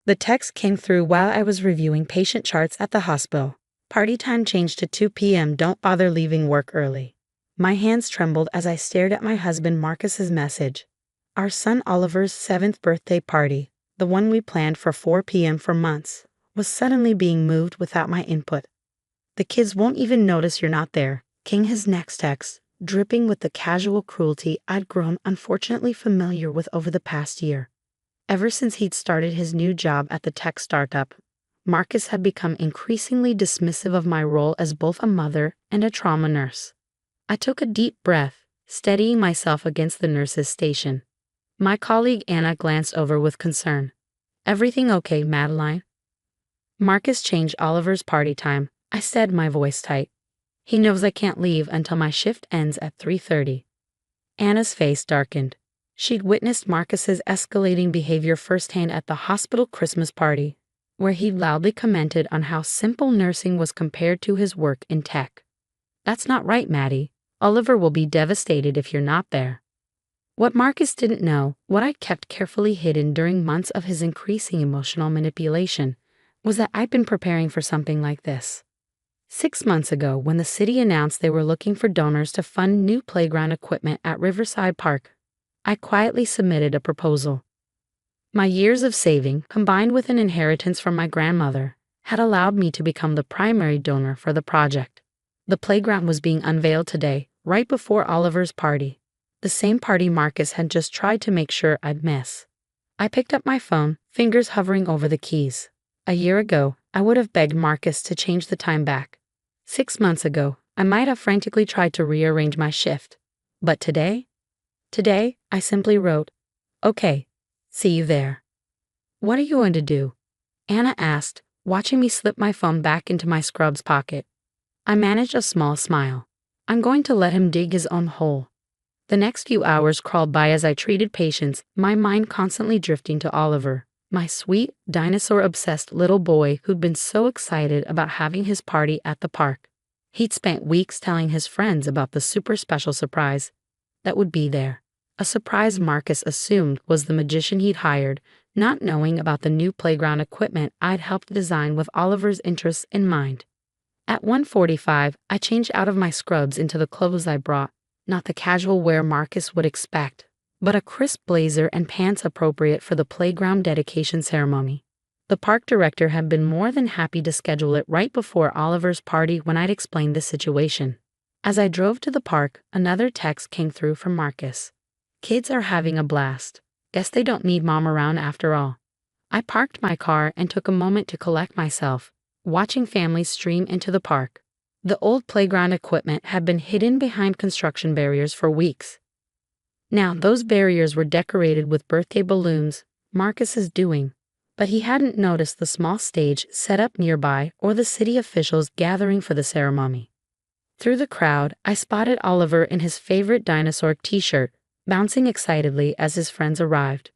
The text came through while I was reviewing patient charts at the hospital. Party time changed to 2 p.m. Don't bother leaving work early. My hands trembled as I stared at my husband Marcus's message. Our son Oliver's 7th birthday party, the one we planned for 4 p.m. for months, was suddenly being moved without my input. The kids won't even notice you're not there, came his next text, dripping with the casual cruelty I'd grown unfortunately familiar with over the past year. Ever since he'd started his new job at the tech startup, Marcus had become increasingly dismissive of my role as both a mother and a trauma nurse. I took a deep breath, steadying myself against the nurse's station. My colleague Anna glanced over with concern. "Everything okay, Madeline?" "Marcus changed Oliver's party time," I said, my voice tight. "He knows I can't leave until my shift ends at 3:30. Anna's face darkened. She'd witnessed Marcus's escalating behavior firsthand at the hospital Christmas party, where he loudly commented on how simple nursing was compared to his work in tech. "That's not right, Maddie. Oliver will be devastated if you're not there." What Marcus didn't know, what I'd kept carefully hidden during months of his increasing emotional manipulation, was that I'd been preparing for something like this. 6 months ago, when the city announced they were looking for donors to fund new playground equipment at Riverside Park, I quietly submitted a proposal. My years of saving, combined with an inheritance from my grandmother, had allowed me to become the primary donor for the project. The playground was being unveiled today, right before Oliver's party, the same party Marcus had just tried to make sure I'd miss. I picked up my phone, fingers hovering over the keys. A year ago, I would have begged Marcus to change the time back. 6 months ago, I might have frantically tried to rearrange my shift. But today, I simply wrote, "Okay, see you there." "What are you going to do?" Anna asked, watching me slip my phone back into my scrubs pocket. I managed a small smile. "I'm going to let him dig his own hole." The next few hours crawled by as I treated patients, my mind constantly drifting to Oliver, my sweet, dinosaur-obsessed little boy who'd been so excited about having his party at the park. He'd spent weeks telling his friends about the super special surprise that would be there. A surprise Marcus assumed was the magician he'd hired, not knowing about the new playground equipment I'd helped design with Oliver's interests in mind. At 1:45, I changed out of my scrubs into the clothes I brought, not the casual wear Marcus would expect, but a crisp blazer and pants appropriate for the playground dedication ceremony. The park director had been more than happy to schedule it right before Oliver's party when I'd explained the situation. As I drove to the park, another text came through from Marcus. "Kids are having a blast. Guess they don't need mom around after all." I parked my car and took a moment to collect myself, watching families stream into the park. The old playground equipment had been hidden behind construction barriers for weeks. Now those barriers were decorated with birthday balloons, Marcus's doing, but he hadn't noticed the small stage set up nearby or the city officials gathering for the ceremony. Through the crowd, I spotted Oliver in his favorite dinosaur t-shirt, bouncing excitedly as his friends arrived.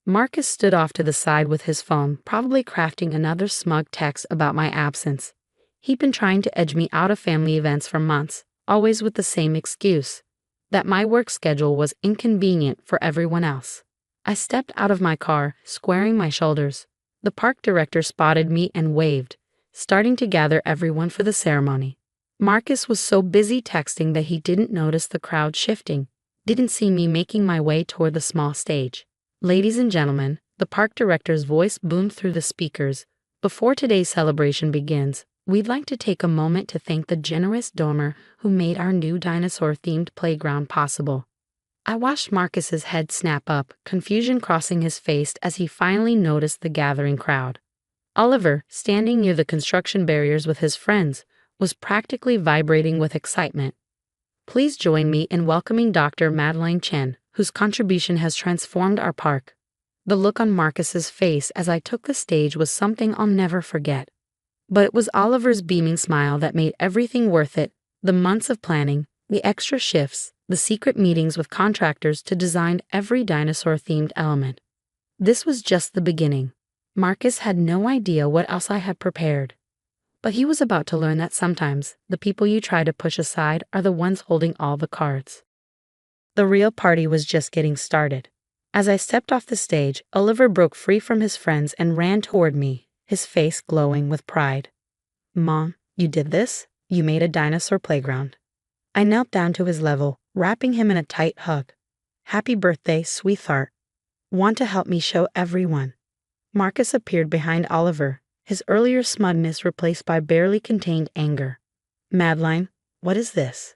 Marcus stood off to the side with his phone, probably crafting another smug text about my absence. He'd been trying to edge me out of family events for months, always with the same excuse, that my work schedule was inconvenient for everyone else. I stepped out of my car, squaring my shoulders. The park director spotted me and waved, starting to gather everyone for the ceremony. Marcus was so busy texting that he didn't notice the crowd shifting, didn't see me making my way toward the small stage. "Ladies and gentlemen," the park director's voice boomed through the speakers, "before today's celebration begins, we'd like to take a moment to thank the generous donor who made our new dinosaur-themed playground possible." I watched Marcus's head snap up, confusion crossing his face as he finally noticed the gathering crowd. Oliver, standing near the construction barriers with his friends, was practically vibrating with excitement. Please join me in welcoming Dr. Madeline Chen, whose contribution has transformed our park. The look on Marcus's face as I took the stage was something I'll never forget. But it was Oliver's beaming smile that made everything worth it, the months of planning, the extra shifts, the secret meetings with contractors to design every dinosaur-themed element. This was just the beginning. Marcus had no idea what else I had prepared. But he was about to learn that sometimes the people you try to push aside are the ones holding all the cards. The real party was just getting started. As I stepped off the stage, Oliver broke free from his friends and ran toward me, his face glowing with pride. Mom, you did this? You made a dinosaur playground. I knelt down to his level, wrapping him in a tight hug. Happy birthday, sweetheart. Want to help me show everyone? Marcus appeared behind Oliver, his earlier smugness replaced by barely contained anger. Madeline, what is this?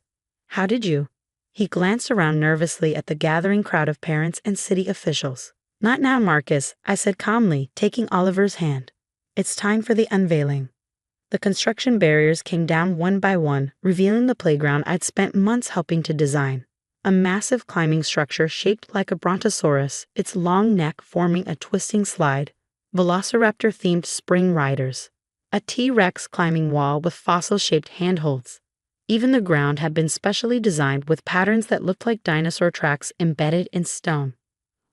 How did you? He glanced around nervously at the gathering crowd of parents and city officials. Not now, Marcus, I said calmly, taking Oliver's hand. It's time for the unveiling. The construction barriers came down one by one, revealing the playground I'd spent months helping to design. A massive climbing structure shaped like a brontosaurus, its long neck forming a twisting slide, velociraptor-themed spring riders, a T-Rex climbing wall with fossil-shaped handholds. Even the ground had been specially designed with patterns that looked like dinosaur tracks embedded in stone.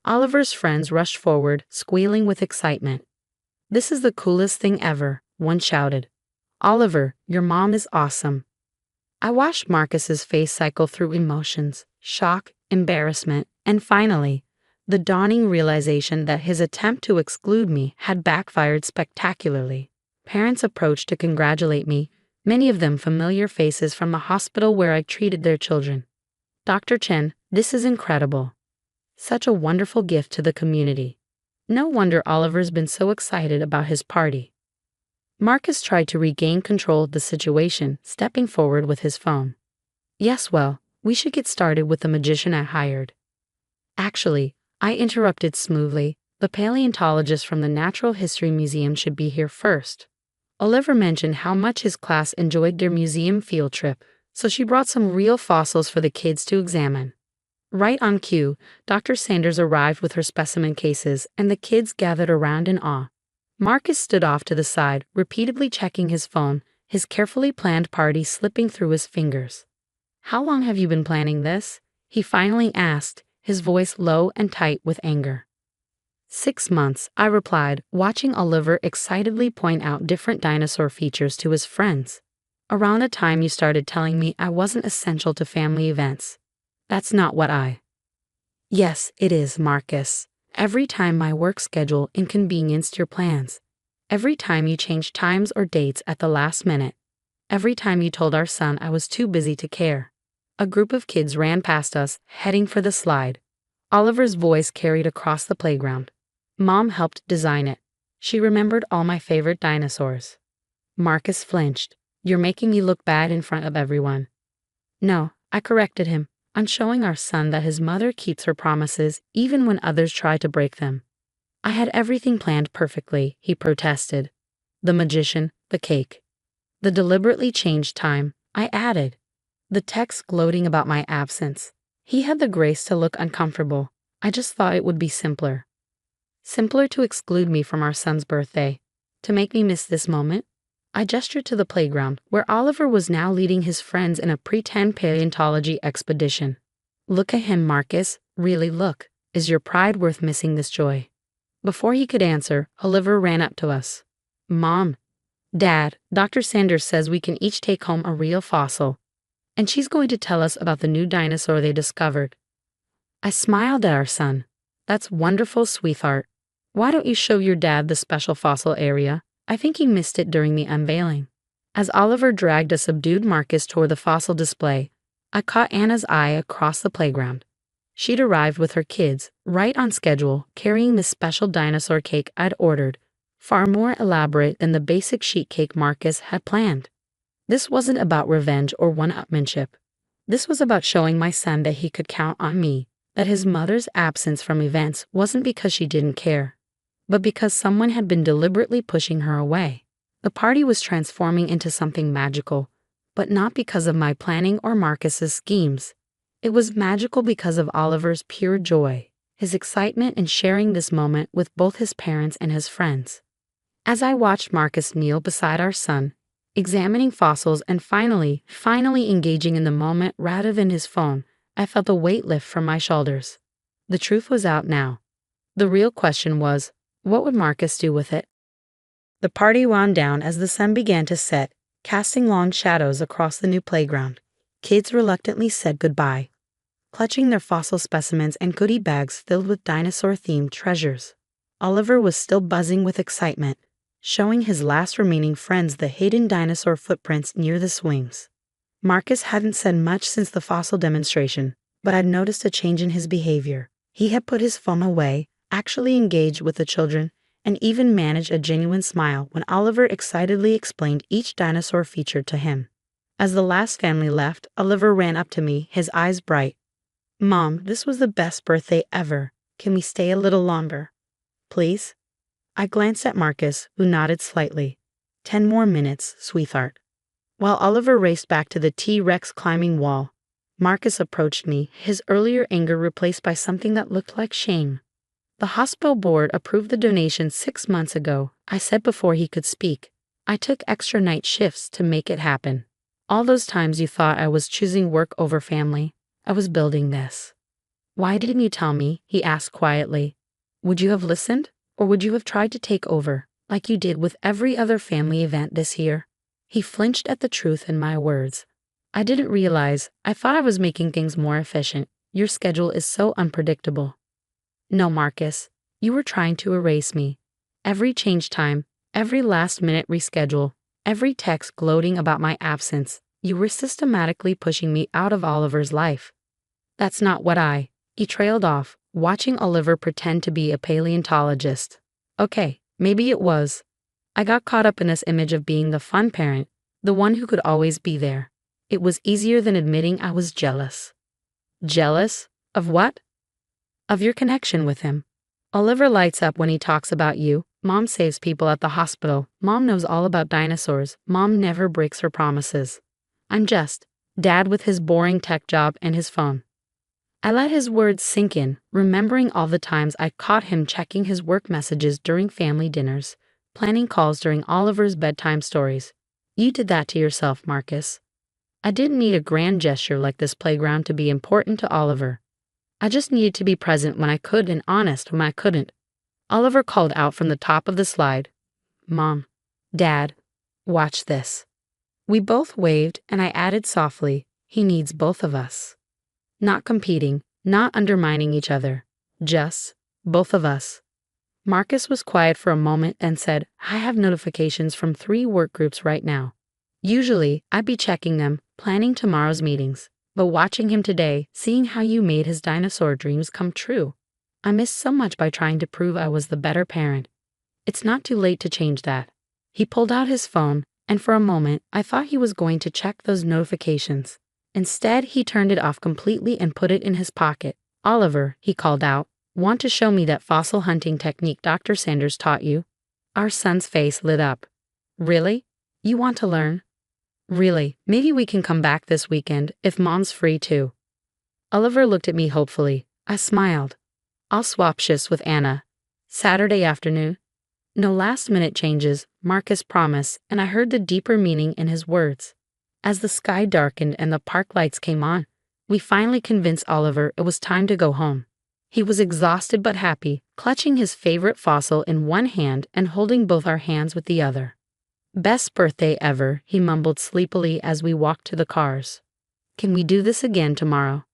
Oliver's friends rushed forward, squealing with excitement. This is the coolest thing ever, one shouted. Oliver, your mom is awesome. I watched Marcus's face cycle through emotions, shock, embarrassment, and finally, the dawning realization that his attempt to exclude me had backfired spectacularly. Parents approached to congratulate me, many of them familiar faces from the hospital where I treated their children. Dr. Chen, this is incredible. Such a wonderful gift to the community. No wonder Oliver's been so excited about his party. Marcus tried to regain control of the situation, stepping forward with his phone. Yes, well, we should get started with the magician I hired. Actually, I interrupted smoothly, the paleontologist from the Natural History Museum should be here first. Oliver mentioned how much his class enjoyed their museum field trip, so she brought some real fossils for the kids to examine. Right on cue, Dr. Sanders arrived with her specimen cases, and the kids gathered around in awe. Marcus stood off to the side, repeatedly checking his phone, his carefully planned party slipping through his fingers. How long have you been planning this? He finally asked, his voice low and tight with anger. 6 months, I replied, watching Oliver excitedly point out different dinosaur features to his friends. Around the time you started telling me I wasn't essential to family events. That's not what I. Yes, it is, Marcus. Every time my work schedule inconvenienced your plans. Every time you changed times or dates at the last minute. Every time you told our son I was too busy to care. A group of kids ran past us, heading for the slide. Oliver's voice carried across the playground. Mom helped design it. She remembered all my favorite dinosaurs. Marcus flinched. You're making me look bad in front of everyone. No, I corrected him. I'm showing our son that his mother keeps her promises even when others try to break them. I had everything planned perfectly, he protested. The magician, the cake. The deliberately changed time, I added. The text gloating about my absence. He had the grace to look uncomfortable. I just thought it would be simpler. Simpler to exclude me from our son's birthday. To make me miss this moment. I gestured to the playground, where Oliver was now leading his friends in a pretend paleontology expedition. Look at him, Marcus. Really look. Is your pride worth missing this joy? Before he could answer, Oliver ran up to us. Mom. Dad, Dr. Sanders says we can each take home a real fossil. And she's going to tell us about the new dinosaur they discovered. I smiled at our son. That's wonderful, sweetheart. Why don't you show your dad the special fossil area? I think he missed it during the unveiling. As Oliver dragged a subdued Marcus toward the fossil display, I caught Anna's eye across the playground. She'd arrived with her kids, right on schedule, carrying the special dinosaur cake I'd ordered, far more elaborate than the basic sheet cake Marcus had planned. This wasn't about revenge or one-upmanship. This was about showing my son that he could count on me, that his mother's absence from events wasn't because she didn't care, but because someone had been deliberately pushing her away. The party was transforming into something magical, but not because of my planning or Marcus's schemes. It was magical because of Oliver's pure joy, his excitement in sharing this moment with both his parents and his friends. As I watched Marcus kneel beside our son, examining fossils and finally engaging in the moment rather than his phone, I felt a weight lift from my shoulders. The truth was out now. The real question was, what would Marcus do with it? The party wound down as the sun began to set, casting long shadows across the new playground. Kids reluctantly said goodbye. clutching their fossil specimens and goodie bags filled with dinosaur-themed treasures. Oliver was still buzzing with excitement, showing his last remaining friends the hidden dinosaur footprints near the swings. Marcus hadn't said much since the fossil demonstration, but I'd noticed a change in his behavior. He had put his phone away, actually engaged with the children, and even managed a genuine smile when Oliver excitedly explained each dinosaur feature to him. As the last family left, Oliver ran up to me, his eyes bright. "Mom, this was the best birthday ever. Can we stay a little longer? Please?" I glanced at Marcus, who nodded slightly. 10 more minutes, sweetheart." While Oliver raced back to the T-Rex climbing wall, Marcus approached me, his earlier anger replaced by something that looked like shame. "The hospital board approved the donation 6 months ago," I said before he could speak. "I took extra night shifts to make it happen. All those times you thought I was choosing work over family, I was building this." "Why didn't you tell me?" he asked quietly. "Would you have listened, or would you have tried to take over, like you did with every other family event this year?" He flinched at the truth in my words. "I didn't realize. I thought I was making things more efficient. Your schedule is so unpredictable." "No, Marcus, you were trying to erase me. Every change time, every last-minute reschedule, every text gloating about my absence, you were systematically pushing me out of Oliver's life." "That's not what He trailed off, watching Oliver pretend to be a paleontologist. "Okay, maybe it was. I got caught up in this image of being the fun parent, the one who could always be there. It was easier than admitting I was jealous." "Jealous? Of what?" "Of your connection with him. Oliver lights up when he talks about you. Mom saves people at the hospital. Mom knows all about dinosaurs. Mom never breaks her promises. I'm just Dad with his boring tech job and his phone." I let his words sink in, remembering all the times I caught him checking his work messages during family dinners, planning calls during Oliver's bedtime stories. "You did that to yourself, Marcus." I didn't need a grand gesture like this playground to be important to Oliver. I just needed to be present when I could and honest when I couldn't. Oliver called out from the top of the slide, "Mom, Dad, watch this." We both waved, and I added softly, "He needs both of us." Not competing, not undermining each other, just both of us. Marcus was quiet for a moment and said, "I have notifications from 3 work groups right now. Usually, I'd be checking them, planning tomorrow's meetings. But watching him today, seeing how you made his dinosaur dreams come true, I missed so much by trying to prove I was the better parent. It's not too late to change that." He pulled out his phone, and for a moment, I thought he was going to check those notifications. Instead, he turned it off completely and put it in his pocket. "Oliver," he called out, "want to show me that fossil hunting technique Dr. Sanders taught you?" Our son's face lit up. "Really? You want to learn?" "Really, maybe we can come back this weekend, if Mom's free too." Oliver looked at me hopefully. I smiled. "I'll swap shifts with Anna. Saturday afternoon?" No last-minute changes, Marcus promised, and I heard the deeper meaning in his words. As the sky darkened and the park lights came on, we finally convinced Oliver it was time to go home. He was exhausted but happy, clutching his favorite fossil in one hand and holding both our hands with the other. "Best birthday ever," he mumbled sleepily as we walked to the cars. "Can we do this again tomorrow?"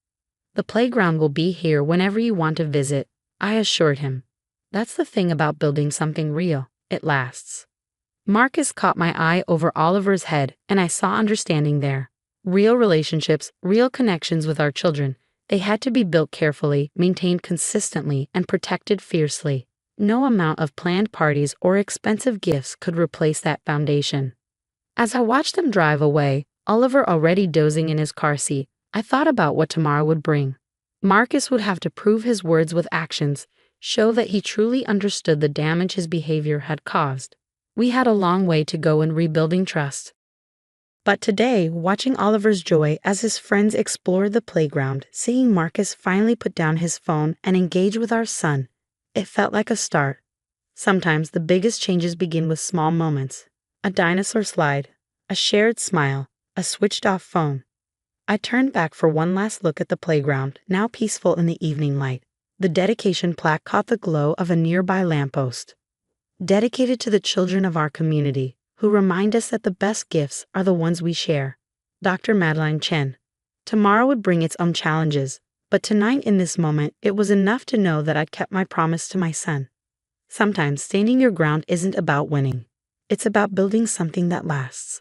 "The playground will be here whenever you want to visit," I assured him. That's the thing about building something real, it lasts. Marcus caught my eye over Oliver's head, and I saw understanding there. Real relationships, real connections with our children, they had to be built carefully, maintained consistently, and protected fiercely. No amount of planned parties or expensive gifts could replace that foundation. As I watched them drive away, Oliver already dozing in his car seat, I thought about what tomorrow would bring. Marcus would have to prove his words with actions, show that he truly understood the damage his behavior had caused. We had a long way to go in rebuilding trust. But today, watching Oliver's joy as his friends explored the playground, seeing Marcus finally put down his phone and engage with our son, it felt like a start. Sometimes the biggest changes begin with small moments. A dinosaur slide, a shared smile, a switched-off phone. I turned back for one last look at the playground, now peaceful in the evening light. The dedication plaque caught the glow of a nearby lamppost. Dedicated to the children of our community, who remind us that the best gifts are the ones we share. Dr. Madeline Chen. Tomorrow would bring its own challenges, But tonight, in this moment, it was enough to know that I'd kept my promise to my son. Sometimes standing your ground isn't about winning. It's about building something that lasts.